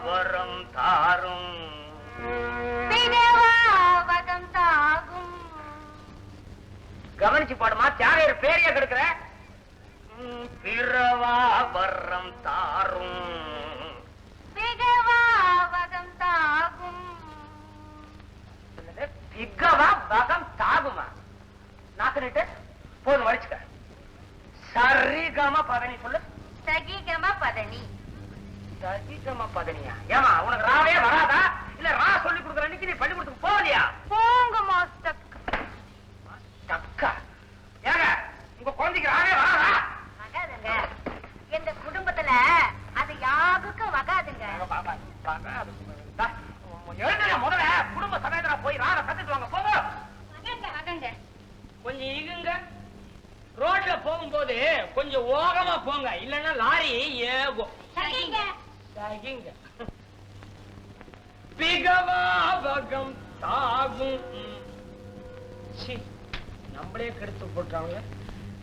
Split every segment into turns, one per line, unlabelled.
வரம் தாரும்
வகம் தாகும்.
கவனிச்சு பாடுமா, தியாகையர் பேரைய கெடுக்கிற. பிறவா வரம் தாரும்
வகம் தாகும்.
பிகவா வகம் தாகுமா? நாக்கு நீட்டு போதும், வடிச்சுக்க. சரிகம பதனி சொல்லு.
சகிகம பதனி.
சகிகம பதனியா? ஏமா உனக்கு ராவே வராதா? இல்ல ரா சொல்லி கொடுக்குற அன்னைக்கு நீ பள்ளிக்கூடத்துக்கு போகலையா?
போங்க மாஸ்டர்.
அக்கா ஏங்க உங்க குழந்தைக்கு ராவே வராதா?
வகாதுங்க. இந்த குடும்பத்துல அது யாருக்கும் வகாதுங்க.
முதல்ல குடும்ப சமேதரா போய் ராக கத்துட்டு வாங்க. போங்க
வகங்க.
கொஞ்சம் இகுங்க. ரோட்ல போகும்போது கொஞ்சம் ஓகமா போங்க, இல்லன்னா லாரி ஏகும். பிகவாபகம் தாகும். நம்மளே கெடுத்து போட்டாங்க.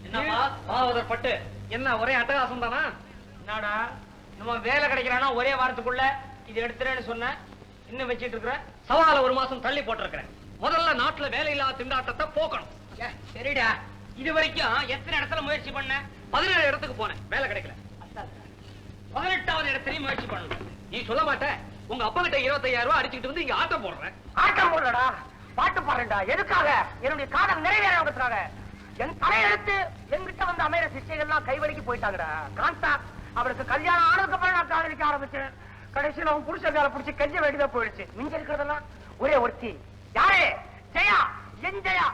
என்னப்பா பாவதர் பட்டு என்ன ஒரே அட்டகாசம் தானா? என்னடா நம்ம வேலை கிடைக்கிறானா ஒரே வாரத்துக்குள்ள இது எடுத்துறேன்னு சொன்ன, இன்னும் வச்சிட்டு இருக்கிற. சவால ஒரு மாசம் தள்ளி போட்டிருக்கிறேன். முதல்ல நாட்டுல வேலை இல்லாத திண்டாட்டத்தை போக்கணும். சரிடா, இது வரைக்கும் எத்தனை இடத்துல முயற்சி பண்ண? 17 இடத்துக்கு போனேன், வேலை கிடைக்கல. 18வது இடத்துலயும் முயற்சி பண்ணல. நீ சொல்ல மாட்ட, உங்க அப்பா கிட்ட 25,000 ரூபாய் அடிச்சுட்டு வந்து இங்க ஆட்டம் போடுறேன். ஆட்டம் போடுறடா, பாட்டு பாடுறா. எதுக்காக? என்னுடைய காலம் நிறைவேறாங்க. என் தலையெழுத்து என்கிட்ட வந்து அமைற சிஷ்யங்கள்லாம் கைவலிக்கு போயிட்டாங்கடா. காந்தா அவருக்கு கல்யாணம் ஆனதுக்கு அப்புறம் நான் காதலிக்க ஆரம்பிச்சேன். கடைசியில் அவன் புருஷன் வேலை பிடிச்சி கெஞ்ச வேண்டியதா போயிடுச்சு. மிஞ்ச இருக்கிறதெல்லாம் ஒரே ஒருத்தி. யாரே? ஜெயா. என் ஜெயா.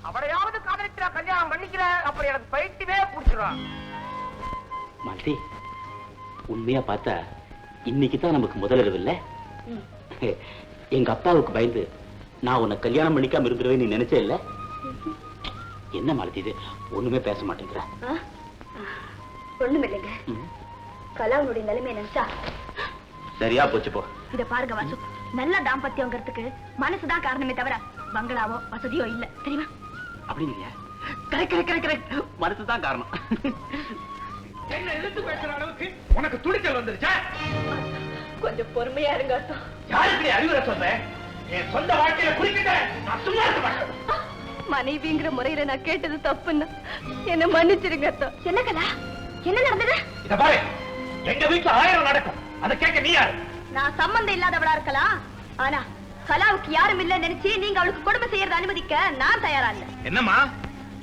அவளையாவது காதலிக்கிறா, கல்யாணம் பண்ணிக்கிற. அப்புறம் எனக்கு பைத்தியமே பிடிச்சிருவான்.
மாலதி, உண்மையா பார்த்தா இன்னைக்குதான் நமக்கு முதலிரவு இல்ல? எங்க அப்பாவுக்கு பயந்து நான் உன்னை கல்யாணம் பண்ணிக்காம இருந்துருவேன் நீ நினைச்சே இல்ல? என்ன மாலதி இது, ஒண்ணுமே பேச மாட்டேங்கிற?
ஒண்ணும் இல்லைங்க. கலாவுடைய நிலைமை நினைச்சா
சரியா போச்சு. போ.
இத பாருங்க வாசு, நல்ல தாம்பத்தியங்கிறதுக்கு மனசுதான் காரணமே தவிர பங்களாவோ வசதியோ இல்ல, தெரியுமா?
அப்படிங்க. கரெக்ட். மனசுதான் காரணம்.
என்ன எதிர்த்து பேசுற அளவுக்கு உனக்கு துணிச்சல் வந்துருச்சா?
கொஞ்சம் பொறுமையா இருங்க.
யாருக்கு அறிவுரை சொல்றேன்? என் சொந்த வாழ்க்கையில குறிக்கிட்ட நான் சும்மா இருக்க மாட்டேன்.
மனைவிங்கிற முறையில நான் கேட்டது தப்புன்னு என்ன மன்னிச்சிருங்க. என்ன கலா, என்ன நடந்தது?
இத பாரு, எங்க வீட்டுல 1000 நடக்கும், அதை கேட்க நீ யாரு?
நான் சம்பந்தம் இல்லாதவளா இருக்கலாம், ஆனா கலாவுக்கு யாரும் இல்ல நினைச்சு நீங்க அவளுக்கு கொடுமை செய்யறத அனுமதிக்க நான் தயாரா இல்ல.
என்னம்மா,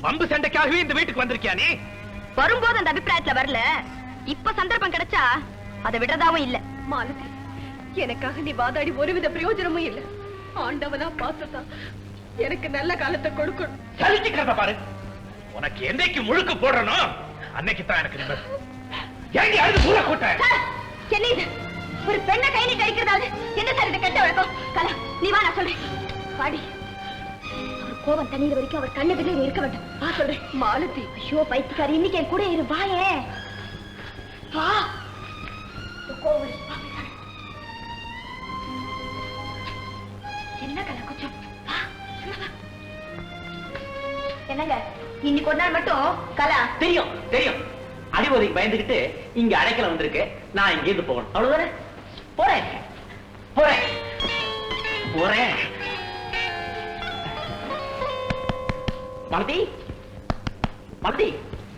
பம்பு சண்டைக்காகவே இந்த வீட்டுக்கு வந்திருக்கியா நீ?
வரும்போது அந்த அபிப்பிராயத்துல வரல, இப்ப சந்தர்ப்பம் கிடைச்சா அதை விடுறதாவும் இல்ல. மாலதி, எனக்காக நீ வாதாடி ஒருவித பிரயோஜனமும் இல்ல. ஆண்டவனா பார்த்துதான் எனக்கு நல்ல காலத்தை கொடுக்கணும்.
சலிச்சுக்கிறத பாரு, உனக்கு என்னைக்கு முழுக்க போடுறனோ அன்னைக்கு தான் எனக்கு நிம்மதி. ஏண்டி அழுது பூரா கூட்ட?
என்ன இது, ஒரு பெண்ணை கை நீட்டி அடிக்கிறதாவது என்ன சார் இது கெட்ட வழக்கம்? கலா, நீ வா, நான் சொல்றேன். பாடி, அவர் கோபம் தண்ணீர் வரைக்கும் அவர் கண்ணு இருக்க வேண்டும். வா சொல்றேன். மாலதி, ஐயோ பைத்தியக்காரி, இன்னைக்கு என் கூட இரு. வாயே வா. என்ன கலா, கொஞ்சம் என்னங்க, இன்னைக்கு ஒரு நாள் மட்டும் கலா.
தெரியும். அடிபோதைக்கு பயந்துகிட்டு இங்க அடைக்கல வந்திருக்கு. நான் இங்க இருந்து போகணும், அவ்வளவுதானே? போறேன். மாலதி,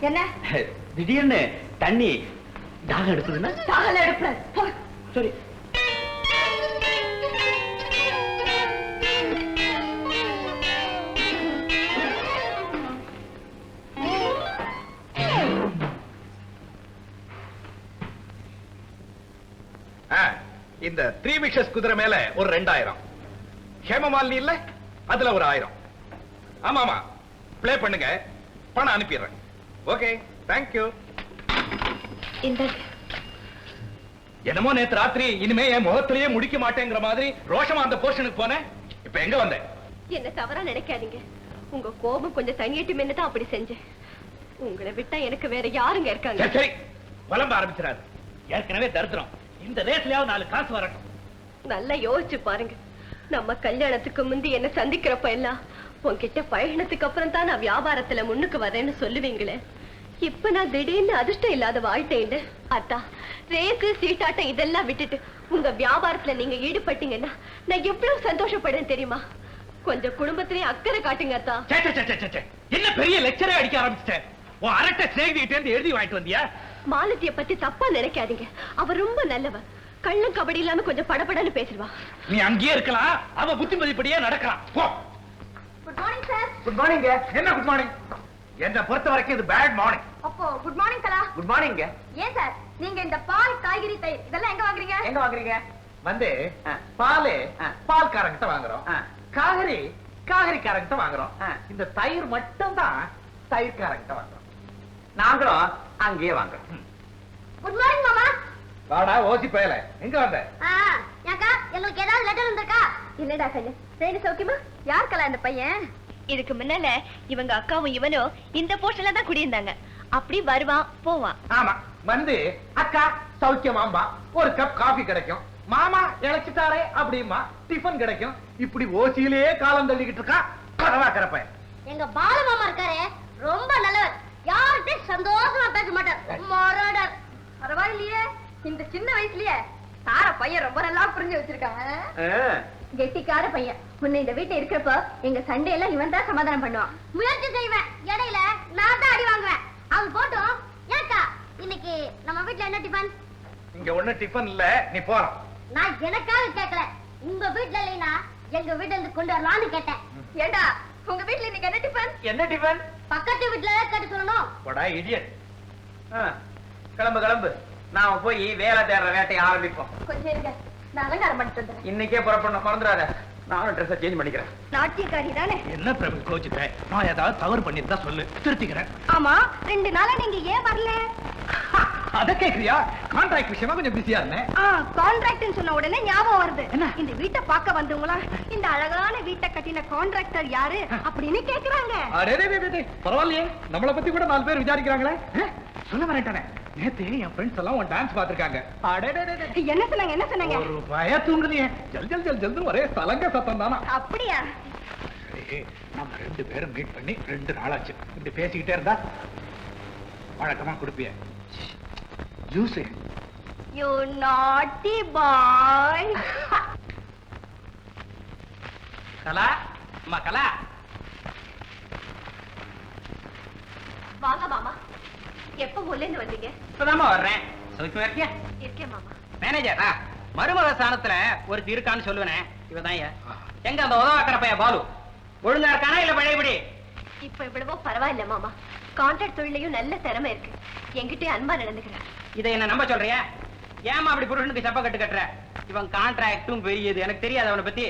என்ன
திடீர்னு தண்ணி தாகம் எடுக்குதுன்னா?
தாகல எடுப்ப.
சரி.
இந்த 3 விஷஸ் குதிரை மேல ஒரு 2000, ஹேமமாலினி இல்ல அதுல ஒரு 1000. ஆமா, பிளே பண்ணுங்க, பணம் அனுப்பிடுறேன். Okay, thank you. என்னமோ நேத்து ராத்திரி இனிமே என் முகத்திலேயே முடிக்க மாட்டேங்கிற மாதிரி ரோஷமா அந்த போர்ஷனுக்கு போனேன். இப்ப எங்க வந்தேன்?
என்ன தவறா நினைக்காதீங்க, உங்க கோபம் கொஞ்சம் தனியட்டும் தான் அப்படி செஞ்சேன். உங்களை விட்டா எனக்கு வேற யாருங்க இருக்காங்க?
சரி, புலம்ப ஆரம்பிச்சிடாது. ஏற்கனவே தருத்துறோம், இந்த ரேஸ்லயாவது 4 காசு வரட்டும்.
நல்லா யோசிச்சு பாருங்க, நம்ம கல்யாணத்துக்கு முந்தி என்ன சந்திக்கிறப்ப எல்லாம் உன்கிட்ட பழகினத்துக்கு அப்புறம் தான் நான் வியாபாரத்துல முன்னுக்கு வரேன்னு சொல்லுவீங்களே. இப்ப நான் திடீர்னு அதிர்ஷ்டம் இல்லாத வாழ்த்தேன். அத்தா, ரேக்கு சீட்டாட்டம் இதெல்லாம் விட்டுட்டு உங்க வியாபாரத்துல நீங்க ஈடுபட்டீங்கன்னா நான் எவ்வளவு சந்தோஷப்படுறேன் தெரியுமா? கொஞ்சம் குடும்பத்திலேயே அக்கறை காட்டுங்க அத்தா.
என்ன பெரிய லெக்சரே அடிக்க ஆரம்பிச்சிட்டேன். உன் அரட்டை சிநேகிதிகிட்ட இருந்து எழுதி வாங்கிட்டு வந்தியா?
மாலதிய பத்தி தப்பா நினைக்காதீங்க. அவர் ரொம்ப நல்லவ. கள்ளம் கபடி இல்லாம கொஞ்சம் படபடன்னு பேசுவா.
நீ அங்கேயே இருக்கலாம், அவ புத்திமதிப்படியே நடக்கலாம். போ.
Good morning sir.
Good morning. என்ன குட் மார்னிங்? என்ன பொறுத்த வரைக்கும் இது பேட் மார்னிங்.
அப்போ good morning Kala.
Good morning.
ஏன் சார் நீங்க இந்த பால், காய்கறி, தயிர் இதெல்லாம் எங்க வாங்குறீங்க?
எங்க வாங்குறீங்க?
வந்து பால் பால்காரங்கிட்ட வாங்குறோம், காய்கறி காய்கறிக்காரங்கிட்ட வாங்குறோம், இந்த தயிர் மட்டும் தான் தயிர்காரங்கிட்ட வாங்குறோம்.
நாங்களும் அங்கேயே வாங்குறோம்.
குட் மார்னிங் மாமா.
வாடா ஓசி பயல, எங்க வந்த?
ஏக்கா, உங்களுக்கு ஏதாவது லெட்டர் வந்திருக்கா? இல்லடா கண்ணு. ரெண்டு சௌக்கியமா? யார் கலா இந்த பையன்? இதுக்கு முன்னால இவங்க அக்காவும் இவனும் இந்த போஸ்ட்ல தான் குடியிருந்தாங்க. அப்படி வருவான் போவான்.
ஆமா, வந்து அக்கா சௌக்கியமாம்பா, ஒரு கப் காபி கிடைக்கும், மாமா இழைச்சிட்டாரே அப்படிமா டிஃபன் கிடைக்கும். இப்படி ஓசியிலேயே காலம் தள்ளிக்கிட்டு இருக்கா பரவாக்கிற பையன்.
எங்க பாலு மாமா இருக்காரு, ரொம்ப நல்லவர். யார்கிட்ட சந்தோஷமா பேச மாட்டார். மொரடர். பரவாயில்லையே, இந்த சின்ன வயசுலயே சார பையன் ரொம்ப நல்லா புரிஞ்சு வச்சிருக்காங்க. கெட்டிக்கார பையன். முன்ன இந்த வீட்டுல இருக்கிறப்ப எங்க சண்டே எல்லாம் இவன் தான் சமாதானம் பண்ணுவான். முயற்சி செய்வேன், இடையில நான் தான் அடி வாங்குவேன். அவன் போட்டும். ஏக்கா, இன்னைக்கு நம்ம வீட்டுல என்ன டிஃபன்?
இங்க ஒண்ணு டிஃபன் இல்ல, நீ போறோம்.
நான் எனக்காக கேட்கல, உங்க வீட்டுல இல்லைன்னா எங்க வீட்டுல இருந்து கொண்டு வரலாம்னு கேட்டேன். ஏண்டா, உங்க வீட்டுல இன்னைக்கு என்ன டிஃபன்?
என்ன டிஃபன்?
பக்கத்து வீட்டுல கேட்டு சொல்லணும்.
போடா இடியட்.
கிளம்பு கிளம்பு, நாம போய் வேலை தேடுற வேட்டையை ஆரம்பிப்போம்.
கொஞ்சம் இருங்க, நான் அலங்காரம் பண்ணிட்டு வந்துடுறேன்.
இன்னைக்கே புறப்படணும், மறந்துடாத. நானும் ட்ரெஸ்ஸை சேஞ்ச் பண்ணிக்கிறேன்.
நாட்டியக்காரி தானே?
என்ன பிரபு கோச்சுட்ட? நான் ஏதாவது தவறு பண்ணிருந்தா சொல்லு, திருத்திக்கிறேன்.
ஆமா, 2 நாளா நீங்க ஏன் வரல?
அத கேக்குறியா? கான்ட்ராக்ட் விஷயமா கொஞ்சம் பிஸியா இருந்தேன்.
கான்ட்ராக்ட்னு சொன்ன உடனே ஞாபகம் வருது.
என்ன?
இந்த வீட்டை பார்க்க வந்தவங்களா இந்த அழகான வீட்டை கட்டின கான்ட்ராக்டர் யாரு அப்படின்னு கேக்குறாங்க.
பரவாயில்லையே, நம்மளை பத்தி கூட 4 பேர் விசாரிக்கிறாங்களே. சொல்ல வரேன்டானே, நேத்து என் ஃப்ரெண்ட்ஸ் எல்லாம் உன் டான்ஸ் பாத்துருக்காங்க.
என்ன சொன்னாங்க? என்ன சொன்னாங்க?
ஒரு பய தூங்குறியே, ஜல் ஜல் ஜல் ஜல் ஒரே சலங்க சத்தம் தானா.
அப்படியா?
சரி, நம்ம 2 பேரும் மீட் பண்ணி 2 நாளாச்சு. இப்படி பேசிக்கிட்டே இருந்தா வழக்கமா கொடுப்பிய ஜூஸ்.
You naughty boy.
கலா, அம்மா கலா.
வாங்க மாமா. எப்ப ஊர்லேருந்து வந்தீங்க?
இப்பதாம்மா வர்றேன். சௌக்கியமா இருக்கியா?
இருக்கேன் மாமா.
மேனேஜர், மருமக ஸ்தானத்துல ஒருத்தி இருக்கான்னு சொல்லுவேனே, இவதான். எங்க அந்த உதவாக்கிற பையன் பாலு ஒழுங்கா இருக்கானா இல்ல பழையபடி?
இப்ப இவ்வளவோ பரவாயில்ல மாமா. கான்ட்ராக்ட் தொழிலையும் நல்ல திறமை இருக்கு. என்கிட்ட அன்பா நடந்துக்கிறேன்.
இதை என்ன நம்ப சொல்றியா? ஏமா அப்படி புருஷனுக்கு சப்ப கட்டு கட்டுற? இவன் கான்ட்ராக்டும் பெரியது. எனக்கு தெரியாது அவனை பத்தி.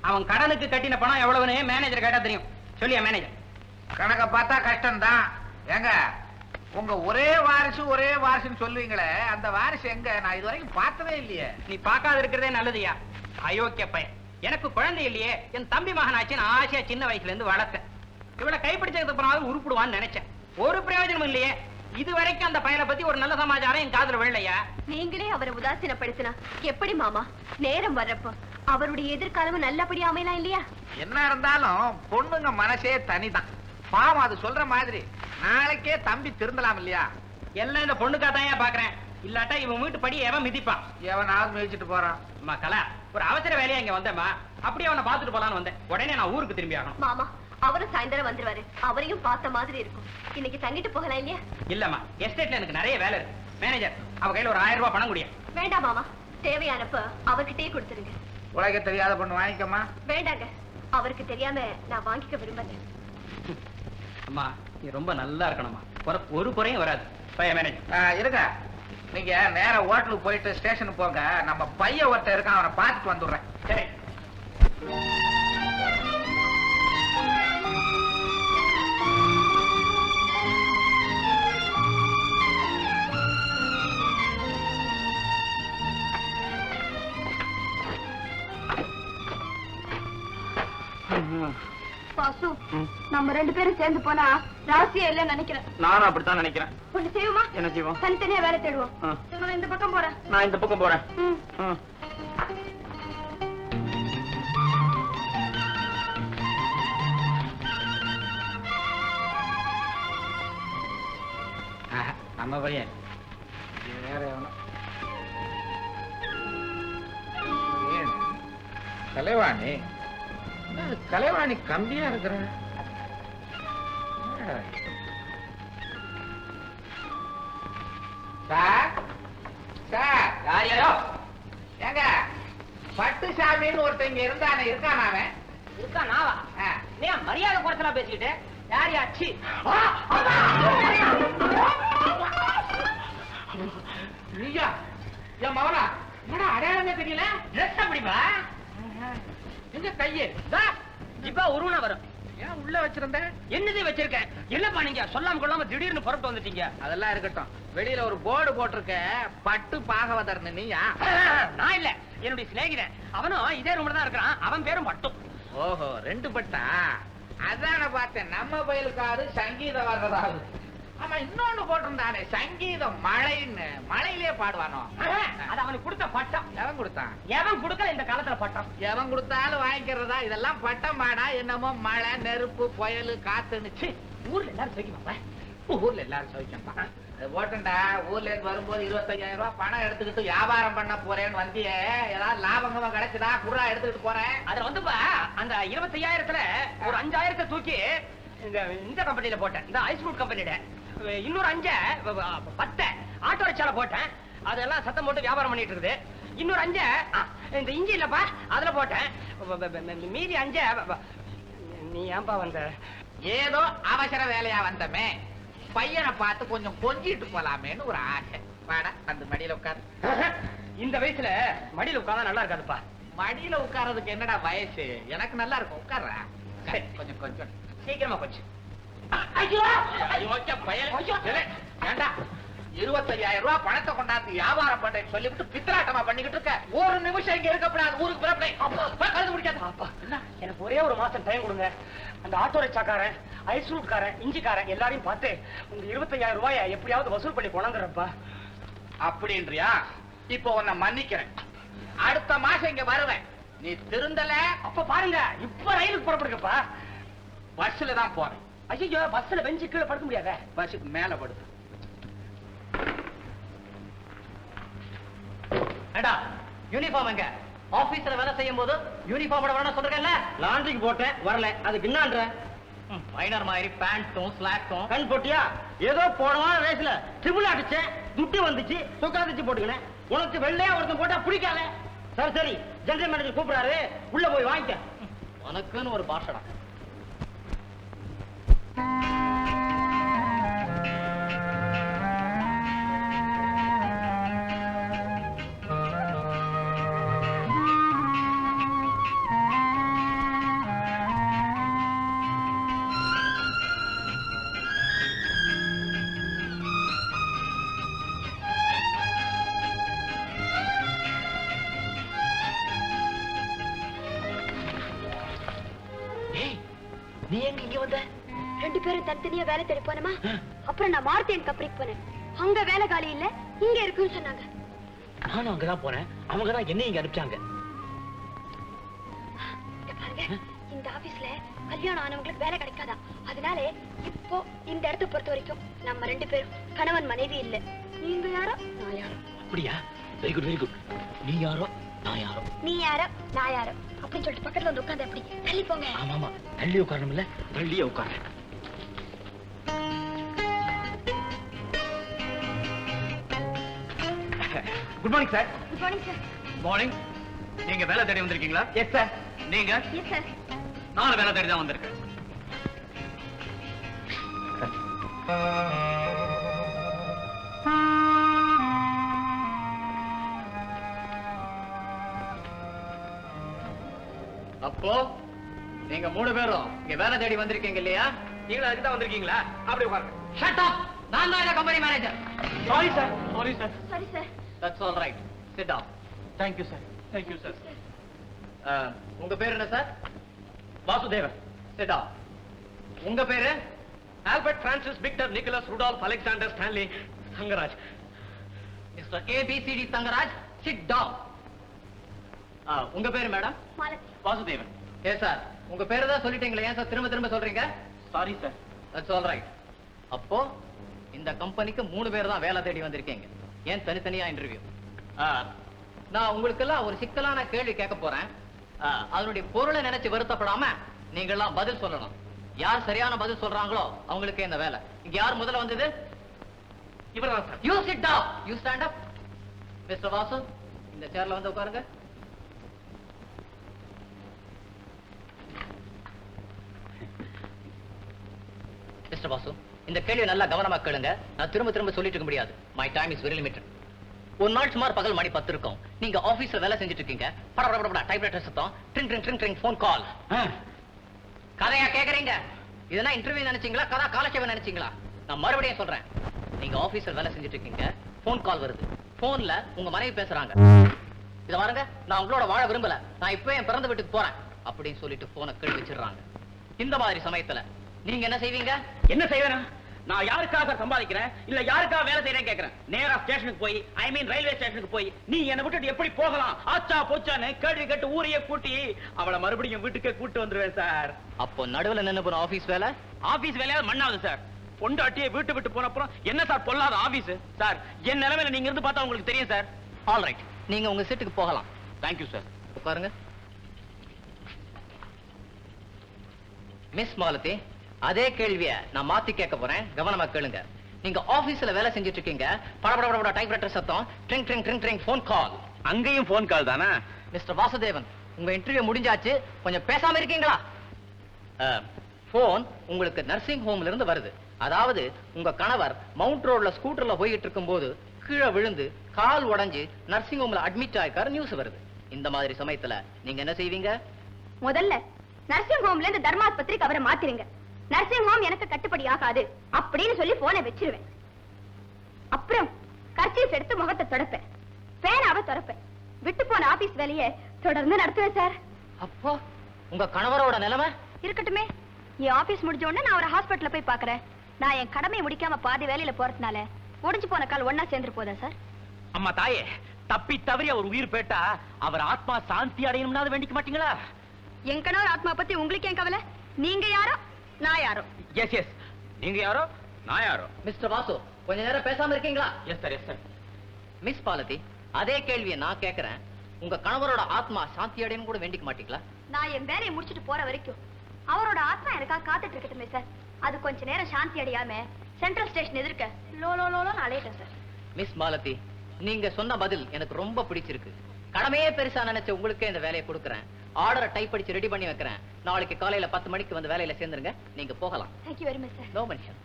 அவன் கடனுக்கு கட்டின பணம் எவ்வளவுன்னு மேனேஜர் கேட்டா தெரியும். சொல்லியா மேனேஜர்?
கணக்க பார்த்தா கஷ்டம் தான். ஏங்க, உங்க ஒரே வாரிசுன்னு சொல்லுவீங்களே, அந்த வாரிசு எங்க? நான் இது வரைக்கும் பார்த்ததே இல்லையே.
நீ பார்க்காத இருக்கிறதே நல்லதுயா. அயோக்கிய பையன். எனக்கு குழந்தை இல்லையே, என் தம்பி மகனாச்சு நான் ஆசையா சின்ன வயசுல இருந்து வளர்த்தேன். இவளை கைப்பிடிச்சதுக்கு அப்புறம் உருப்பிடுவான்னு நினைச்சேன். ஒரு பிரயோஜனம் இல்லையே. இது வரைக்கும் அந்த பையனை பத்தி ஒரு நல்ல சமாச்சாரம் என் காதுல விழலையா?
நீங்களே அவரை உதாசீனப்படுத்தினா எப்படி மாமா? நேரம் வர்றப்போ அவருடைய எதிர்காலமும் நல்லபடியா அமையலாம் இல்லையா?
என்ன இருந்தாலும் பொண்ணுங்க மனசே தனிதான். பாவம், அது சொல்ற மாதிரி நாளைக்கே தம்பி திருந்தலாம் இல்லையா?
எல்லாம் இந்த பொண்ணுக்காதான் பாக்குறேன். இல்லாட்டா இவன் வீட்டு படி எவன் மிதிப்பான்?
எவனாவது மிதிச்சிட்டு போறான்.
அம்மா கலா, ஒரு அவசர வேலையா இங்க வந்தேம்மா. அப்படியே அவனை பாத்துட்டு போலான்னு வந்தேன். உடனே நான் ஊருக்கு திரும்பி ஆகணும்.
மாமா, அவரும் சாயந்தரம் வந்துருவாரு. அவரையும் பார்த்த மாதிரி இருக்கும். இன்னைக்கு தங்கிட்டு போகலாம் இல்லையா?
இல்லம்மா, எஸ்டேட்ல எனக்கு நிறைய வேலை இருக்கு. மேனேஜர், அவ கையில ஒரு 1000 ரூபாய் பணம் குடியா.
வேண்டாம் மாமா, தேவையானப்ப அவர்கிட்டயே கொடுத்துருங்க.
உலக தெரியாத பொண்ணு வாங்கிக்கமா.
வேண்டாங்க, அவருக்கு தெரியாம நான் வாங்கிக்க விரும்பல.
அம்மா, நீ ரொம்ப நல்லா இருக்கணும்மா. ஒரு குறையும் வராது. பையன் மேனேஜர்
இருங்க, நீங்க நேர ஹோட்டலுக்கு போயிட்டு ஸ்டேஷனுக்கு போங்க. நம்ம பையன் ஒருத்தர் இருக்கான், அவனை பார்த்துட்டு வந்துடுறேன்.
சரி.
பாசு, நம்ம 2 பேரும் சேர்ந்து போனா ராசியா இல்ல நினைக்கிறேன்.
நானும் அப்படித்தான் நினைக்கிறேன்.
ஒண்ணு செய்வோமா?
என்ன செய்வோம்?
தனித்தனியா வேலை தேடுவோம். நான் இந்த பக்கம் போறேன்.
நான் இந்த பக்கம் போறேன்.
நம்ம பையன் வேற எவனோ. ஏன் கலைவாணி கலைவாணி கம்மியா இருக்கிற சார் சார்
யாரையோ
ஏங்க பட்டுசாமின்னு ஒருத்தங்க இருந்தானே இருக்கான அவன்
இருக்கா நாவா நீ மரியாதை குறைச்சலா பேசிக்கிட்டு யார் யாச்சி
நீயா என் மவனா என்னடா அடையாளமே தெரியல
ட்ரெஸ் அப்படிப்பா
எங்க கையே
இப்ப உருவன வரும்
ஏன் உள்ள வச்சிருந்த
என்னது வச்சிருக்கேன் என்னப்பா நீங்க சொல்லாம கொள்ளாம திடீர்னு புறப்பட்டு வந்துட்டீங்க
அதெல்லாம் இருக்கட்டும் வெளியில ஒரு போர்டு போட்டிருக்க பட்டு பாகவதர்னு நீயா
நான் இல்ல என்னுடைய சிநேகிதன் அவனும் இதே ரூம்ல தான் இருக்கிறான் அவன் பேரும் பட்டும்
ஓஹோ ரெண்டு பட்டா அதான பார்த்தேன் நம்ம பயலுக்காரு சங்கீத வர்றதாவது ஆமா இன்னொன்னு போட்டிருந்தானே சங்கீதம் மழைன்னு மழையிலே பாடுவானோ
அது அவனுக்கு கொடுத்த பட்டம்
எவன் கொடுத்தான்
எவன் கொடுக்கல இந்த காலத்துல பட்டம்
எவன் கொடுத்தாலும் வாங்கிக்கிறதா இதெல்லாம் பட்டம் பாடா என்னமோ மழை நெருப்பு புயல் காத்துனுச்சு
ஊர்ல எல்லாரும் சொல்லிப்பாப்பா
ஊர்ல எல்லாரும் சௌக்கியம்பா அது போட்டா ஊர்ல இருந்து வரும்போது 25,000 ரூபாய் பணம் எடுத்துக்கிட்டு வியாபாரம் பண்ண போறேன்னு வந்தியே ஏதாவது லாபங்கமா கிடைச்சதா குர்ரா எடுத்துக்கிட்டு போறேன்
அதுல வந்துப்பா அந்த 25,000த்துல ஒரு 5,000 தூக்கி இந்த கம்பெனில போட்டேன் இந்த ஐஸ் ஃபுட் கம்பெனில இன்னொரு 10 ஆட்டோ ரிக்ஷால போட்டேன் அதெல்லாம் சத்தம் போட்டு வியாபாரம் பண்ணிட்டு இருக்குது இன்னொரு 5 இந்த இஞ்சி இல்லப்பா அதுல போட்டேன் மீதி 5 நீ ஏன்பா வந்த
ஏதோ அவசர வேலையா வந்தமே பையனை பார்த்து கொஞ்சம் கொஞ்சிட்டு போலாமேன்னு ஒரு ஆசை வாடா அந்த மடியில உட்காரு
இந்த வயசுல மடியில உட்கார்ந்தா நல்லா இருக்காதுப்பா
மடியில உட்கார்றதுக்கு என்னடா வயசு எனக்கு நல்லா இருக்கும் உட்கார்றா சரி கொஞ்சம் கொஞ்சம்
சீக்கிரமா போச்சு
ஐயோ ஐயோ பையன் ஏண்டா 25,000 ரூபாய் பணத்தை கொண்டாந்து வியாபாரம் பண்றேன்னு சொல்லிவிட்டு பித்தலாட்டமா பண்ணிக்கிட்டு இருக்க ஒரு நிமிஷம் இங்க இருக்கப்படாது ஊருக்கு கருது முடிக்காது
அப்பா எனக்கு ஒரே ஒரு மாசம் டைம் கொடுங்க அந்த ஆட்டோ ரிக்ஷாக்காரன் ஐஸ் ஃப்ரூட்காரன் இஞ்சிக்காரன் எல்லாரையும் பார்த்து உங்க 25,000 ரூபாயை எப்படியாவது வசூல் பண்ணி கொண்டாந்துறப்பா
அப்படின்றியா இப்போ உன்னை மன்னிக்கிறேன் அடுத்த மாசம் இங்க வருவேன் நீ திருந்தல
அப்ப பாருங்க இப்ப ரயிலுக்கு புறப்படுங்கப்பா
பஸ்ல தான் போறேன்
ஐயோ பஸ்ல பெஞ்சு கீழே படுக்க முடியாத
பஸ்ஸுக்கு மேல படுத்து
ஏடா யூனிஃபார்ம் எங்க ஆபீஸ்ல வேலை செய்யும் போது யூனிஃபார்மோட வரணும் சொல்றேன்ல லாண்டரிக்கு போட்டேன் வரல அதுக்கு என்னன்ற மைனர் மாதிரி பேண்ட்டும் ஸ்லாக்ஸும் கண் போட்டியா ஏதோ போனவான ரேஸ்ல ட்ரிபிள் அடிச்சேன் துட்டு வந்துச்சு சுக்காதிச்சு போட்டுக்கினேன் உனக்கு வெள்ளையா ஒருத்தன் போட்டா பிடிக்காத சரி சரி ஜெனரல் மேனேஜர் கூப்பிடாரு உள்ள போய் வாங்கிக்க உனக்குன்னு ஒரு பாஷடா
நீ எங்க இங்க வந்த? 2 பேரும் தனித்தனியா வேலை தேடி போனோமா? அப்புறம் நான் மார்த்தியன் கம்பெனிக்கு போனேன். அங்க வேலை காலி இல்ல, இங்க இருக்குன்னு சொன்னாங்க.
நானும் அங்கதான் போனேன். அவங்க தான் என்ன இங்க அனுப்பிச்சாங்க.
பாருங்க, இந்த ஆபீஸ்ல கல்யாணம் ஆனவங்களுக்கு வேலை கிடைக்காதா? அதனால இப்போ இந்த இடத்தை பொறுத்த வரைக்கும் நம்ம 2 பேரும் கணவன் மனைவி இல்ல. நீங்க யாரோ நான் யாரோ.
அப்படியா? Very good very good. நீ யாரோ நான் யாரோ.
நீ யாரோ நான் யாரோ அப்படின்னு சொல்லிட்டு பக்கத்துல வந்து உட்கார்ந்து அப்படி தள்ளி போங்க.
ஆமா ஆமா, தள்ளி உட்காரணும் இல்ல, தள்ளியே உட்கார.
Good morning sir.
Good morning sir.
Morning. நீங்க வேலை தேடி வந்திருக்கீங்களா?
Yes sir.
நீங்க?
Yes sir.
நானும் வேலை தேடி தான் வந்திருக்கேன்.
அப்போ நீங்க 3 பேரும் இங்க வேலை தேடி வந்திருக்கீங்க இல்லையா?
நீங்களும் அதுக்கு தான் வந்திருக்கீங்களா? அப்படி உட்காருங்க.
Shut up. நான் தான் இந்த company manager.
Sorry sir. Sorry sir.
Sorry sir.
That's all right. Sit down.
Thank you sir. Thank you sir.
உங்க பேர் என்ன சார்?
வாசுதேவன்.
Sit down. உங்க பேரு?
Albert Francis Victor Nicholas Rudolph Alexander Stanley Thangaraj.
Mister A B C D Thangaraj. Sit down. உங்க பேரு madam?
Malathi.
Vasudevan.
Yes sir. உங்க பேரு தான் சொல்லிட்டீங்களே, ஏன் சார் திரும்ப திரும்ப சொல்றீங்க?
Sorry sir.
That's all right. அப்போ
இந்த கம்பெனிக்கு 3 பேர் தான் வேலை தேடி வந்திருக்கீங்க. ஏன் தனித்தனியா இன்டர்வியூ? நான் உங்களுக்கெல்லாம் ஒரு சிக்கலான கேள்வி கேட்க போறேன். அதனுடைய பொருளை நினைச்சு வருத்தப்படாம நீங்க எல்லாம் பதில் சொல்லணும். யார் சரியான பதில் சொல்றாங்களோ அவங்களுக்கே இந்த வேலை. இங்க யார் முதல்ல வந்தது?
இவர்தான் sir.
You sit down, you stand up. Mister Vasu, இந்த சேர்ல வந்து உட்காருங்க. மிஸ்டர் வாசு, இந்த கேள்வி நல்லா கவனமா கேளுங்க. நான் திரும்ப திரும்ப சொல்லிட்டு இருக்க முடியாது. My time is very limited. ஒரு நாள் சுமார் பகல் மணி 10 இருக்கும். நீங்க ஆபீஸ்ல வேலை செஞ்சுட்டு இருக்கீங்க. படபடபட டைப்ரைட்டர் சத்தம், ட்ரிங் ட்ரிங் ட்ரிங் ட்ரிங் ஃபோன் கால். கதையா கேக்குறீங்க? இதெல்லாம் இன்டர்வியூ நினைச்சீங்களா, கதா காலட்சேபம் நினைச்சீங்களா? நான் மறுபடியும் சொல்றேன். நீங்க ஆபீஸ்ல வேலை செஞ்சுட்டு இருக்கீங்க. ஃபோன் கால் வருது. போன்ல உங்க மனைவி பேசுறாங்க. இத பாருங்க, நான் உங்களோட வாழ விரும்பல, நான் இப்பவே என் பிறந்த வீட்டுக்கு போறேன் அப்படின்னு சொல்லிட்டு போனை கழட்டி வச்சிடுறாங்க. இந்த மாதிரி சமயத்துல நீங்க என்ன செய்வீங்க?
என்ன செய்வேனா? நான் யாருக்காக சம்பாதிக்கிறேன் இல்ல யாருக்காக வேலை செய்யறேன் கேக்குறேன். நேரா ஸ்டேஷனுக்கு போய், ஐ மீன் ரயில்வே ஸ்டேஷனுக்கு போய், நீ என்ன விட்டுட்டு எப்படி போகலாம், ஆச்சா போச்சான்னு கேள்வி கேட்டு ஊரையே கூட்டி அவளை மறுபடியும் வீட்டுக்கே கூட்டு வந்துருவேன் சார்.
அப்போ நடுவுல நின்னு போன ஆபீஸ் வேலை?
Office வேலையாவது மண்ணாவது sir. பொண்டாட்டியே வீட்டு விட்டு போன அப்புறம் என்ன சார் பொல்லாத ஆபீஸ் சார்? என் நிலைமையில நீங்க இருந்து பார்த்தா உங்களுக்கு தெரியும் சார்.
ஆல் ரைட், நீங்க உங்க சீட்டுக்கு போகலாம்.
Thank you sir.
உட்காருங்க. மிஸ் மாலதி, அதே கேள்வியை நான் மாத்தி கேட்க போறேன், கவனமா கேளுங்க. நீங்க ஆபீஸ்ல வேலை செஞ்சுட்டு இருக்கீங்க. படபடபட டைப்ரைட்டர் சத்தம், ட்ரிங் ட்ரிங் ட்ரிங் ட்ரிங் ஃபோன் கால்.
அங்கேயும் போன் கால் தானா?
மிஸ்டர் வாசுதேவன், உங்க இன்டர்வியூ முடிஞ்சாச்சு, கொஞ்சம் பேசாம இருக்கீங்களா? போன் உங்களுக்கு நர்சிங் ஹோம்ல இருந்து வருது. அதாவது உங்க கணவர் மவுண்ட் ரோட்ல ஸ்கூட்டர்ல போயிட்டு இருக்கும்போது கீழே விழுந்து கால் உடைஞ்சு நர்சிங் ஹோம்ல அட்மிட் ஆயிருக்காரு நியூஸ் வருது. இந்த மாதிரி சமயத்துல நீங்க என்ன செய்வீங்க?
முதல்ல நர்சிங் ஹோம்ல இருந்து தர்மாஸ்பத்திரிக்கு அவரை மாத்திருங்க. நர்சிங் ஹோம் எனக்கு கட்டுப்படி ஆகாது அப்படின்னு சொல்லி போனை வச்சிருவேன். அப்புறம் கர்ச்சீஃப் எடுத்து முகத்தை தொடப்பேன், பேனாவை தொடப்பேன், விட்டு போன ஆபீஸ் வேலையை தொடர்ந்து நடத்துவேன் சார்.
அப்போ உங்க கணவரோட நிலைமை?
இருக்கட்டுமே, என் ஆபீஸ் முடிஞ்ச உடனே நான் ஒரு ஹாஸ்பிட்டல்ல போய் பாக்குறேன். நான் என் கடமையை முடிக்காம பாதி வேலையில போறதுனால ஒடிஞ்சு போன கால் ஒன்னா சேர்ந்து போதா சார்?
அம்மா தாயே, தப்பி தவறி அவர் உயிர் போயிட்டா அவர் ஆத்மா சாந்தி அடையணும்னாவது வேண்டிக்க மாட்டீங்களா?
என் கணவர் ஆத்மா பத்தி உங்களுக்கு ஏன் கவலை? நீங்க யாரோ நான் யாரோ.
எஸ் எஸ், நீங்க யாரோ நான் யாரோ.
மிஸ்டர் வாசு, கொஞ்ச நேரம் பேசாம இருக்கீங்களா?
Yes sir, yes sir.
Miss Balathi, அதே கேள்வியை நான் கேட்கிறேன். உங்க கணவரோட ஆத்மா சாந்தி அடையணும் கூட வேண்டிக்க மாட்டீங்களா?
நான் என் வேலையை முடிச்சிட்டு போற வரைக்கும் அவரோட ஆத்மா எனக்காக காத்துட்டு இருக்கட்டுமே சார். அது கொஞ்ச நேரம் சாந்தி அடையாம சென்ட்ரல் ஸ்டேஷன் எதிர்க்க லோ லோ லோ அலையிட்டேன் சார்.
மிஸ் மாலதி, நீங்க சொன்ன பதில் எனக்கு ரொம்ப பிடிச்சிருக்கு. கடமையே பெருசா நினைச்ச உங்களுக்கே இந்த வேலையை கொடுக்கறேன். ஆர்டரை டைப் அடிச்சு ரெடி பண்ணி வைக்கிறேன். நாளைக்கு காலையில 10 மணிக்கு வந்து வேலையில சேர்ந்துருங்க. நீங்க போகலாம்.
Thank you very much sir.
No mention.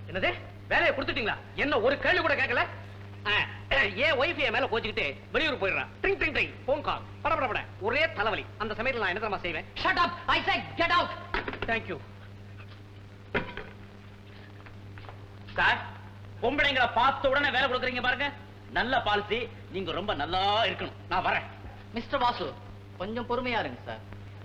என்னது, வேலையை கொடுத்துட்டீங்களா? என்ன ஒரு கேள்வி கூட கேட்கல? ஏன் ஒய்ஃப் என் மேல கோச்சிக்கிட்டு வெளியூர் போயிடுறான். ட்ரிங் ட்ரிங் ட்ரிங் ஃபோன் கால், படபடபட ஒரே தலைவலி. அந்த சமயத்துல நான் என்ன தெரியுமா செய்வேன்?
Shut up, I say get out.
Thank you sir. பொம்பளைங்களை பார்த்த உடனே வேலை கொடுக்குறீங்க பாருங்க, நல்ல பாலிசி. நீங்க ரொம்ப நல்லா இருக்கணும். நான் வரேன்.
மிஸ்டர் வாசு, கொஞ்சம் பொறுமையா இருங்க சார்.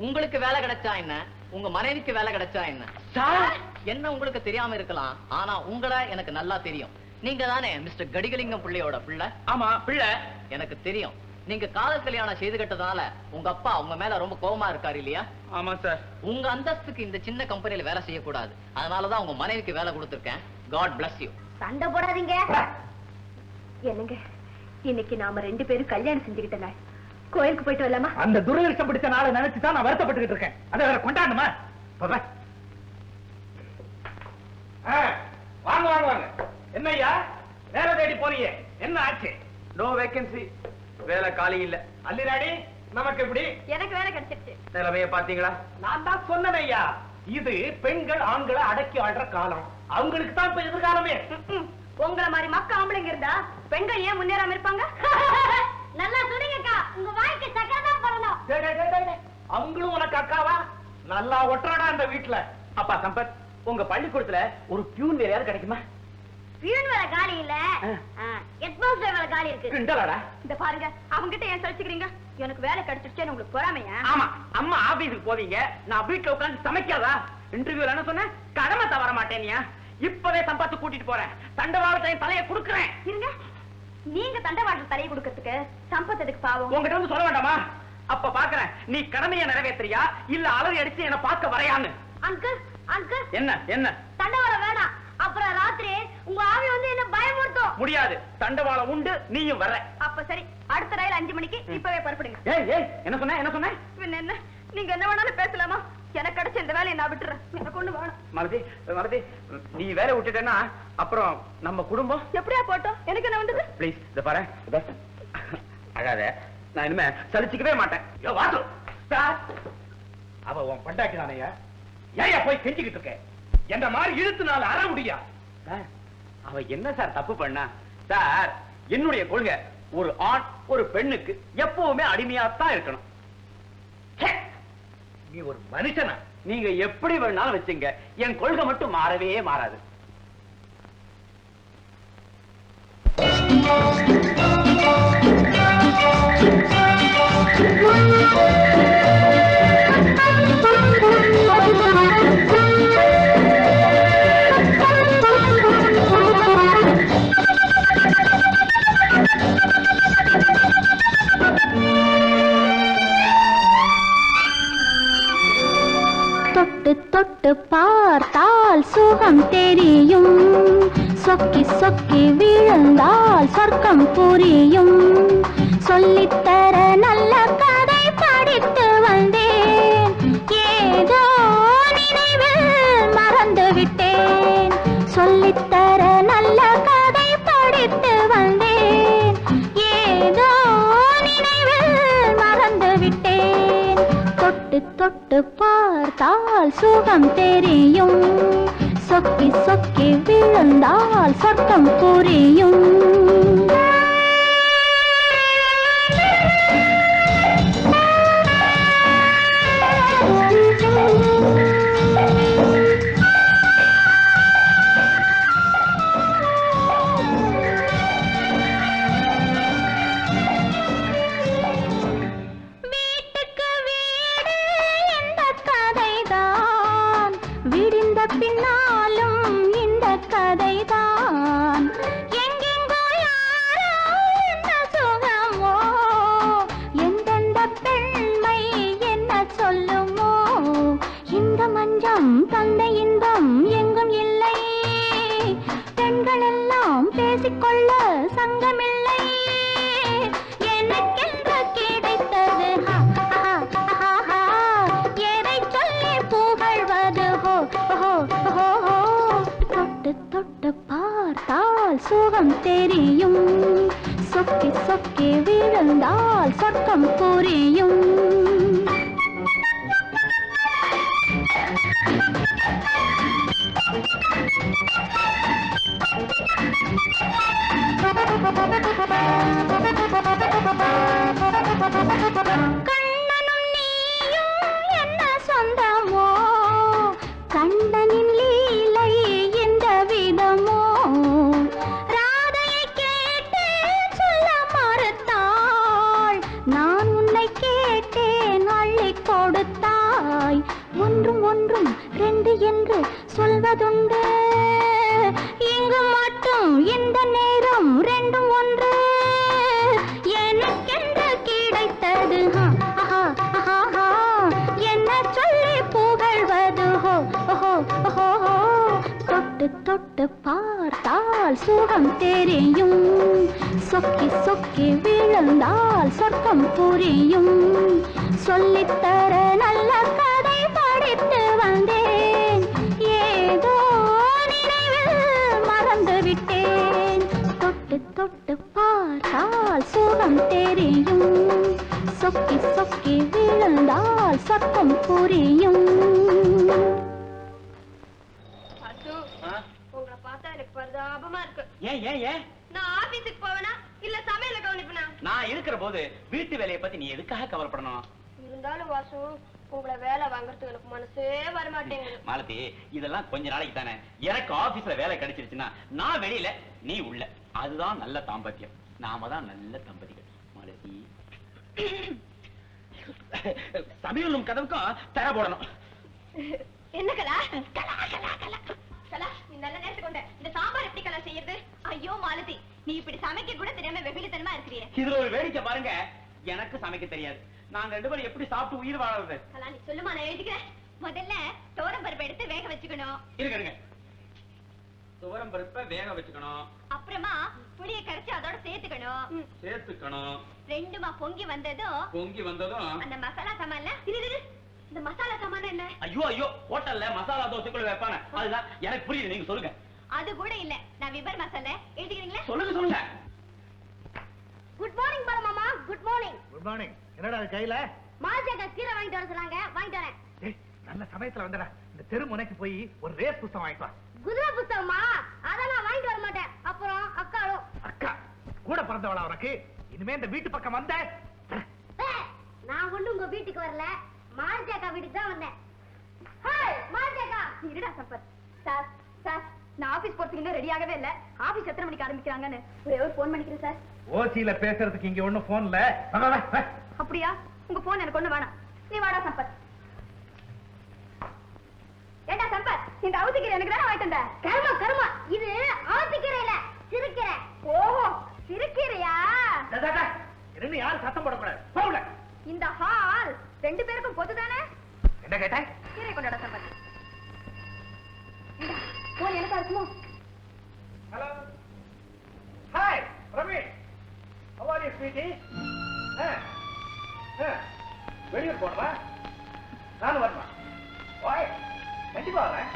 உங்களுக்கு வேலை கிடைச்சா என்ன, உங்க மனைவிக்கு வேலை கிடைச்சா என்ன
சார்?
என்ன உங்களுக்கு தெரியாம இருக்கலாம், ஆனா உங்களை எனக்கு நல்லா தெரியும். நீங்க தானே மிஸ்டர் கடிகலிங்கம் பிள்ளையோட பிள்ளை?
ஆமா, பிள்ளை.
எனக்கு தெரியும். நீங்க காதல் கல்யாணம் செய்து கட்டதால உங்க அப்பா உங்க மேல ரொம்ப கோவமா இருக்காரு இல்லையா?
ஆமா சார்.
உங்க அந்தஸ்துக்கு இந்த சின்ன கம்பெனில வேலை செய்யக்கூடாது. அதனாலதான் உங்க மனைவிக்கு வேலை கொடுத்திருக்கேன். God bless you.
சண்டை போடாதீங்க. என்னங்க, இன்னைக்கு நாம 2 பேரும் கல்யாணம் செஞ்சுக்கிட்டங்க. கோயிலுக்கு போயிட்டு வரலாமா?
அந்த துரதிருஷ்டம் பிடிச்ச நாளை நினைச்சுதான் நான் வருத்தப்பட்டுக்கிட்டு இருக்கேன். அதை வேற கொண்டாடணுமா? சொல்றேன். வாங்க வாங்க வாங்க. என்னய்யா வேலை தேடி போறீங்க, என்ன ஆச்சு? நோ வேகன்சி, வேலை காலி இல்ல. அல்லிராணி, நமக்கு எப்படி?
எனக்கு வேலை கிடைச்சிருச்சு.
நிலைமைய பாத்தீங்களா? நான் தான் சொன்னேன் ஐயா, இது பெண்கள் ஆண்களை அடக்கி ஆடுற காலம். அவங்களுக்கு தான் இப்ப எதிர்காலமே.
உங்களை மாதிரி மக்க ஆம்பளைங்க இருந்தா பெண்கள் ஏன் முன்னேறாம இருப்பாங்க? நல்லா சொன்னீங்கக்கா, உங்க வாய்க்கு சக்கரை தான் போடணும்.
அவங்களும் உனக்கு அக்காவா? நல்லா ஒட்டுறாடா அந்த வீட்டுல. அப்பா சம்பத், உங்க பள்ளிக்கூடத்துல ஒரு பியூன் வேலையாவது கிடைக்குமா?
பியூன் வேலை காலி இல்ல, ஹெட்மாஸ்டர் வேலை காலி இருக்கு.
கிண்டலாடா.
இந்த பாருங்க, அவங்க கிட்ட ஏன் சொல்லிக்கிறீங்க? எனக்கு வேலை கிடைச்சிருச்சேன்னு உங்களுக்கு பொறாமையா?
ஆமா, அம்மா ஆபீஸுக்கு போவீங்க, நான் வீட்டுல உட்கார்ந்து சமைக்காதா? இன்டர்வியூல என்ன சொன்ன? கடமை தவற மாட்டேனியா? இப்பவே சம்பாத்து கூட்டிட்டு போறேன். தண்டவாளத்தையும் தலையை கொடுக்குறேன்.
இருங்க, நீங்க தண்டவாளத்தில் தலையை கொடுக்கறதுக்கு சம்பத் எதுக்கு பாவம்?
உங்ககிட்ட வந்து சொல்ல வேண்டாமா? அப்ப பாக்குறேன், நீ கடமையை நிறைவேற்றியா இல்ல அலறி அடிச்சு என்ன பார்க்க வரையான்னு.
அங்கிள், அங்கிள்
என்ன என்ன
தண்டவாளம் வேணாம். அப்புறம் ராத்திரி உங்க ஆவி வந்து என்ன பயமுறுத்தும்.
முடியாது, தண்டவாளம் உண்டு, நீயும் வர்ற.
அப்ப சரி, அடுத்த ரயில் 5 மணிக்கு இப்பவே புறப்படுங்க.
ஏய் ஏய், என்ன சொன்ன என்ன சொன்ன?
பின்ன என்ன, நீங்க என்ன வேணாலும் பேசலாமா? எனக்கு கிடைச்ச இந்த வேலையை நான் விட்டுறேன். எனக்கு ஒண்ணு வேணும்.
மலதி மலதி, நீ வேலை விட்டுட்டேன்னா அப்புறம் நம்ம குடும்பம்
எப்படியா போட்டோம், எனக்கு என்ன வந்தது?
ப்ளீஸ் இத பாரு, அழாத. நான் இனிமே சலிச்சுக்கவே மாட்டேன். அவ உன் பண்டாக்கி தானையா? ஏயா போய் கெஞ்சிக்கிட்டு இருக்க? என்ற மாதிரி இழுத்து நாள் அற முடியா? அவ என்ன சார் தப்பு பண்ணா? சார், என்னுடைய கொள்கை ஒரு ஆண் ஒரு பெண்ணுக்கு எப்பவுமே அடிமையாத்தான் இருக்கணும்.
நீ ஒரு மனுஷனா?
நீங்க எப்படி வேணாலும் வச்சுங்க, என் கொள்கை மட்டும் மாறவே மாறாது.
தொட்டு தொட்டு பார்த்தால் சுகம் தெரியும், சொக்கி சொக்கி விழுந்தால் சொர்க்கம் புரியும். சொல்லித்தர நல்ல கதை படித்து வந்தேன், ஏதோ நினைவில் மறந்து விட்டேன். சொல்லித்தர நல்ல கதை படித்து வந்தேன், ஏதோ நினைவில் மறந்து விட்டேன். தொட்டு தொட்டு பார்த்தால் சுகம் தெரியும், சொக்கி சொக்கி விழுந்தால் சொர்க்கம் புரியும். வீட்டுக்கு வீடு இந்த கதைதான், விடிந்த பின்னாலும் இந்த கதைதான். எங்கெங்கோ யாரோ என்ன சுகமோ, எந்தெந்த பெண்மை என்ன சொல்லுமோ. இந்த மஞ்சம் தந்த இன்பம் எங்கும் இல்லை, பெண்கள் எல்லாம் பேசிக்கொள்ள சங்கமில்லை. எனக்கென்று கிடைத்தது எதை சொல்லி புகழ்வது? தொட்டு தொட்டு பார்த்தால் சுகம் தெரியும், சொக்கி சொக்கி விழுந்தால் சொர்க்கம் புரியும். கண்ணனும் நீயும் என்ன சொந்தமோ, கண்ணனின் லீலை இந்த விதமோ. ராதையை கேட்டு சொல்ல மறுத்தாள், நான் உன்னை கேட்டேன் அள்ளி கொடுத்தாய். ஒன்றும் ஒன்றும் ரெண்டு என்று சொல்வதுண்டு, இங்கு மட்டும் இந்த நேரம் ரெண்டும் ஒன்று. எனக்கென்று கிடைத்தது என்ன சொல்லி புகழ்வது? தொட்டு தொட்டு பார்த்தால் சுகம் தெரியும், சொக்கி சொக்கி விழுந்தால் சொர்க்கம் புரியும். சொல்லித்தர நல்ல கதை படித்து வந்தேன், ஏதோ நினைவில் மறந்து விட்டேன். தொட்டு தொட்டு பார்த்தால் சுகம் தெரியும், சொக்கி சொக்கி விழுந்தால் சொர்க்கம் புரியும். உங்களை பார்த்தா எனக்கு பரிதாபமா இருக்கு.
ஏன் ஏன் ஏன்?
நான் ஆபீஸுக்கு போவேனா இல்ல சமையல கவனிப்பேனா?
நான் இருக்கிற போது வீட்டு வேலையை பத்தி நீ எதுக்காக கவலைப்படணும்?
இருந்தாலும் வாசு, உங்களை வேலை வாங்குறதுக்கு எனக்கு மனசே வர மாட்டேங்குது.
மாலதி, இதெல்லாம் கொஞ்ச நாளைக்கு தானே. எனக்கு ஆபீஸ்ல வேலை கிடைச்சிருச்சுன்னா நான் வெளியில, நீ உள்ள. அதுதான் நல்ல தாம்பத்தியம். நாம தான் நல்ல தம்பதிகள். மாலதி, சமையலும் கதவுக்கும் தர போடணும்.
என்ன கலா? கலா கலா கலா கலா, நீ நல்ல நேரத்துக்கு கொண்ட. இந்த சாம்பார் எப்படி கலா செய்யறது? ஐயோ மாலதி, நீ இப்படி சமைக்க கூட தெரியாம வெகுளித்தனமா இருக்கிறீங்க.
இதுல ஒரு வேடிக்கை பாருங்க, எனக்கு சமைக்க தெரியாது. நாங்க ரெண்டு பேரும் எப்படி சாப்பிட்டு உயிர் வாழறது?
கலா, நீ சொல்லுமா, நான் எழுதிக்கிறேன். முதல்ல தோரம் பருப்பு எடுத்து வேக வச்சுக்கணும்.
இருங்க துவரம் பருப்பை வேக வச்சுக்கணும்.
அப்புறமா புளியை கரைச்சு அதோட சேர்த்துக்கணும். ரெண்டுமா பொங்கி வந்ததும் அந்த மசாலா சாமான்ல இந்த மசாலா சாமான என்ன?
ஐயோ ஹோட்டல்ல மசாலா தோசைக்குள்ள வைப்பானே அதுதான் எனக்கு புரியுது. நீங்க சொல்லுங்க.
அது கூட இல்ல, நான் விபர் மசாலா எழுதிக்கிறீங்களா?
சொல்லுங்க.
குட் மார்னிங் பாரு மாமா. Good morning.
Good morning. என்னடா கையில?
மார்ஜாக்கா கீரை வாங்கிட்டு வர சொன்னாங்க, வாங்கிட்டு வரேன்.
நல்ல சமயத்துல வந்தடா. இந்த தெரு முனைக்கு போய் ஒரு ரேஸ் புத்தகம் வாங்கிட்டு வா.
குதிரை புத்தகமா? அத நான் வாங்கிட்டு வர மாட்டேன். அப்புறம்
அக்கா கூட பிறந்தவளா உனக்கு? இனிமே இந்த வீட்டு பக்கம் வந்த
நான் கொண்டு உங்க வீட்டுக்கு வரல, மார்ஜாக்கா வீட்டுக்கு தான் வந்தேன். ஹேய் மார்ஜாக்கா, இருடா சம்பத். சார் நான் ஆபீஸ் போறதுக்கு இன்னும் ரெடி ஆகவே இல்ல. ஆபீஸ் எத்தனை மணிக்கு ஆரம்பிக்கிறாங்கன்னு ஒரே ஒரு போன் பண்ணிக்கிறேன் சார்.
ஓசியில பேசுறதுக்கு இங்க ஒண்ணும் போன்ல.
அப்படியா? உங்க போன் எனக்கு ஒண்ணு வேணாம். நீ வாடா சம்பத். ஏண்டா சம்பத், இந்த அவுத்திக்கீரை எனக்கு தானே வாங்கிட்டு வந்த? கருமா இது அவுத்திக்கீரை இல்ல, சிறுக்கீரை. ஓஹோ சிறுக்கீரையா?
என்ன யாரும் சத்தம் போடக்கூடாது. போகல.
இந்த ஹால் ரெண்டு பேருக்கும் பொதுதானே?
என்ன கேட்ட?
கீரை கொண்டாட சம்பத். போன் எனக்கா இருக்குமோ?
Hello. Hi Ramesh. How are you sweetie? வெளியூர் போறவா? நானும் வரமா? ஓய் கண்டிப்பா வரேன்.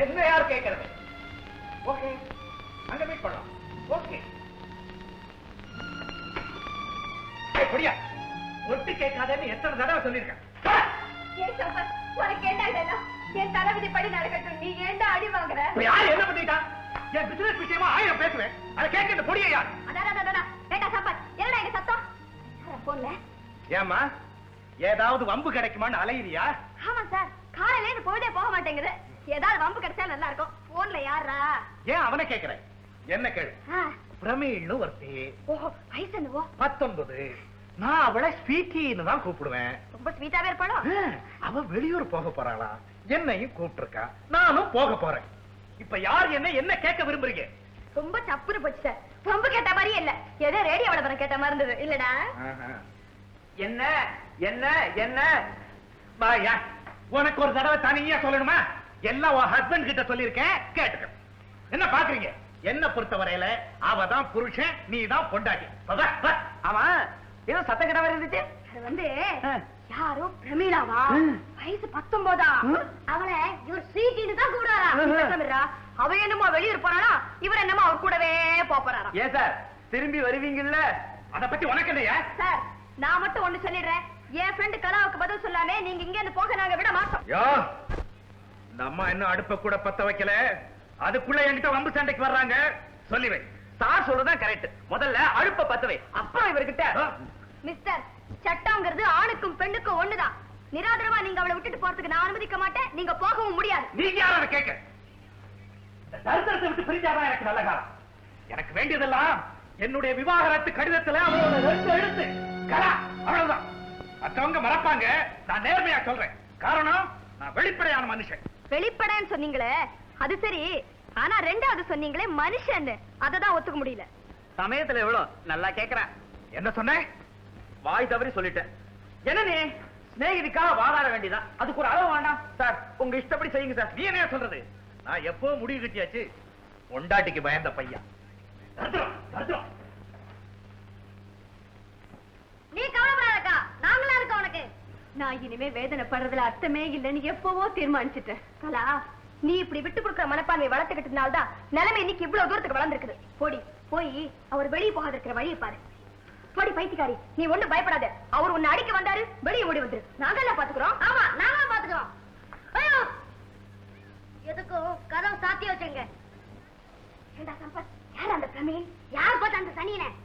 என்ன யார் கேட்கறது? ஓகே அங்க மீட் பண்ணலாம். ஓகே எப்படியா ஒட்டு கேட்காதேன்னு எத்தனை தடவை சொல்லியிருக்கேன்.
ஏன் சம்பத், உனக்கு ஏண்டா இதெல்லாம்? என் தலைவிதி படி நடக்கட்டும், நீ ஏண்டா அடி வாங்குற?
யார் என்ன பண்ணிட்டா? என் பிசினஸ் விஷயமா 1000 பேசுவேன். அதை கேட்க இந்த பொடியை யார்?
ஏண்டா சம்பத், என்னடா இங்க சத்தம்? போன்ல
ஏமா ஏதாவது வம்பு கிடைக்குமான்னு அலையிறியா?
ஆமா சார், காலையில இருந்து பொழுதே போக மாட்டேங்குது. ஏதாவது வம்பு கிடைச்சா நல்லா இருக்கும். போன்ல யாரா?
ஏன் அவனை கேக்குறேன்? என்ன கேளு. பிரமீள்னு ஒருத்தி.
ஓஹோ, வயசு என்னவோ?
19. நான் அவளை ஸ்வீட்டின்னு தான் கூப்பிடுவேன்.
ரொம்ப ஸ்வீட்டாவே இருப்பாளோ?
அவ வெளியூர் போக போறாளா, என்னையும் கூப்பிட்டுருக்கா. நானும் போக போறேன். இப்ப யார் என்ன கேட்க விரும்புறீங்க?
ரொம்ப தப்புன்னு போச்சு சார். ரொம்ப கேட்ட மாதிரியே இல்ல, ஏதோ ரேடியோ விளம்பரம் கேட்ட மாதிரி இருந்தது. இல்லடா
என்ன என்ன என்ன பாயா, உனக்கு ஒரு தடவை தனியா சொல்லணுமா? எல்லாம் உன் ஹஸ்பண்ட் கிட்ட சொல்லிருக்கேன், கேட்டுக்க. என்ன பாக்குறீங்க? என்ன பொறுத்தவரையில அவதான் புருஷன், நீ தான் பொண்டாட்டி.
ஆமா ஏதோ சத்த கிட்ட இருந்துச்சு.
அது வந்து யாரோ பிரமீளாவா, வயசு 19. அவளை இவர் ஸ்வீட்டின்னு தான் கூப்பிடுறாரா. அவ என்னமோ வெளியூர் போறானா, இவர் என்னமோ அவர் கூடவே போறாரா.
ஏன் சார் திரும்பி வருவீங்கல்ல?
அத பத்தி உனக்கு இல்லையா?
சார் நான் மட்டும் ஒண்ணு சொல்லிடுறேன், என் ஃப்ரெண்ட் கலாவுக்கு பதில் சொல்லாமே நீங்க இங்க இருந்து போக நாங்க விட மாட்டோம்.
யோ, இந்த அம்மா இன்னும் அடுப்ப கூட பத்த வைக்கல, அதுக்குள்ள என்கிட்ட வம்பு சண்டைக்கு வர்றாங்க. சொல்லி வை.
சார் சொல்றதுதான் கரெக்ட். முதல்ல அடுப்ப பத்த வை, அப்புறம் இவர்கிட்ட.
மிஸ்டர், சட்டம்ங்கிறது ஆணுக்கும் பெண்ணுக்கும் ஒண்ணுதான். நிராதரவா நீங்க அவளை விட்டுட்டு போறதுக்கு நான் அனுமதிக்க மாட்டேன், நீங்க போகவும் முடியாது.
நீங்க யார கேட்க? தரித்திரத்தை விட்டு பிரிஞ்சாதான் எனக்கு நல்ல காலம். எனக்கு வேண்டியதெல்லாம் என்னுடைய விவாகரத்து கடிதத்துல அவளோட 2 எழுத்து கலா, அவ்வளவுதான். மற்றவங்க மறப்பாங்க, நான் நேர்மையா சொல்றேன். காரணம், நான் வெளிப்படையான மனுஷன்.
வெளிப்படைன்னு சொன்னீங்களே அது சரி, ஆனா ரெண்டாவது சொன்னீங்களே மனுஷன், அததான் ஒத்துக்க முடியல.
சமயத்துல எவ்வளவு நல்லா கேக்குறேன்.
என்ன சொன்ன?
வாய் தவறி சொல்லிட்டேன். என்ன நீ ஸ்நேகிதிக்காக வாதாட வேண்டியதான், அதுக்கு ஒரு அளவு வேண்டாம். சார் உங்க இஷ்டப்படி செய்யுங்க சார்.
நீ என்ன சொல்றது? நான் எப்போ முடிவு கட்டியாச்சு. பொண்டாட்டிக்கு பயந்த பையன்.
நீ கவலைப்படாதக்கா, நாங்களா இருக்கோம் உனக்கு. நான் இனிமே வேதனை படுறதுல அர்த்தமே இல்லைன்னு எப்பவோ தீர்மானிச்சுட்டேன். கலா, நீ இப்படி விட்டு கொடுக்கிற மனப்பான்மை வளர்த்துக்கிட்டதுனால்தான் நிலைமை இன்னைக்கு இவ்வளவு தூரத்துக்கு வளர்ந்துருக்குது. போடி போய் அவர் வெளியே போகாத இருக்கிற வழியை பாரு. போடி பைத்தியக்காரி, நீ ஒண்ணு பயப்படாத. அவர் உன்னை அடிக்க வந்தாரு, வெளியே ஓடி வந்துரு. நாங்கெல்லாம் பாத்துக்கிறோம். ஆமா நாங்களும் பாத்துக்கிறோம்.